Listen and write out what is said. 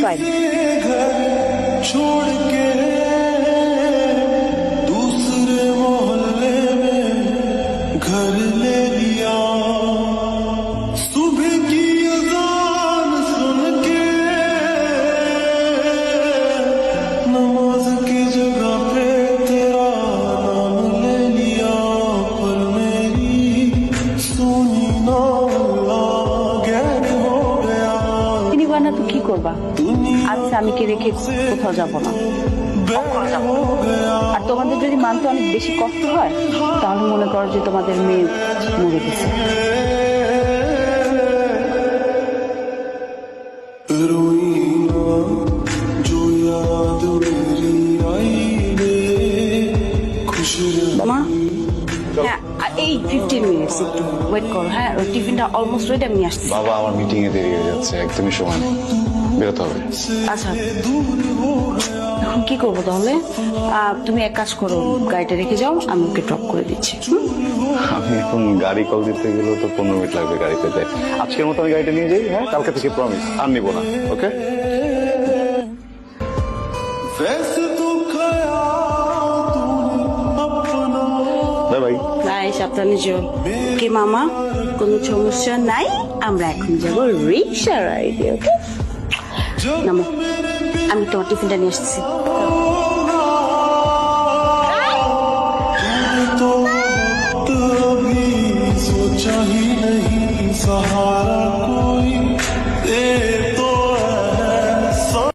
Fine. छोड़ के दूसरे मोहल्ले में घर ले लिया सुबह की अजान सुन के नमाज की जगह पे तेरा नाम ले लिया पर मेरी सुनी ना गैर हो गया তিনি বানা তো কি করবা? আচ্ছা আমি কি রেখে কোথাও যাব না। আর তোমাদের যদি মানতে অনেক বেশি কষ্ট হয় তাহলে মনে করো যে তোমাদের মেয়ে মরে গেছে। रोई ना जो याद मेरी आई रे खुश মা হ্যাঁ এই 15 মিনিটস একটু ওয়েট করো। হ্যাঁ ওই টিফিনটা অলমোস্ট রেডি, আমি আসছি। বাবা আমার মিটিং এ দেরি হয়ে যাচ্ছে, একদমই সময় নেই, বেরোতে হবে। আচ্ছা এখন কি করবো তাহলে? তুমি এক কাজ করো, গাড়িটা রেখে যাও, আমি ওকে ড্রপ করে দিচ্ছি। আমি এখন গাড়ি কল দিতে গেলেও তো 15 মিনিট লাগবে গাড়ি পেতে। আজকের মতো আমি গাড়িটা নিয়ে যাই, হ্যাঁ কালকে থেকে প্রমিস আর নিবো না। ওকে वैसे तो खया तूने अपना বাই বাই। বাই, সাবধানে যেও। কি মামা, কোনো সমস্যা নাই? আমরা এখন যাবো রিক্সা রাইডে। ওকে নামো, আমি তোমার টিফিনটা নিয়ে আসছি। तो वक्त अभी सोचा ही नहीं सहारा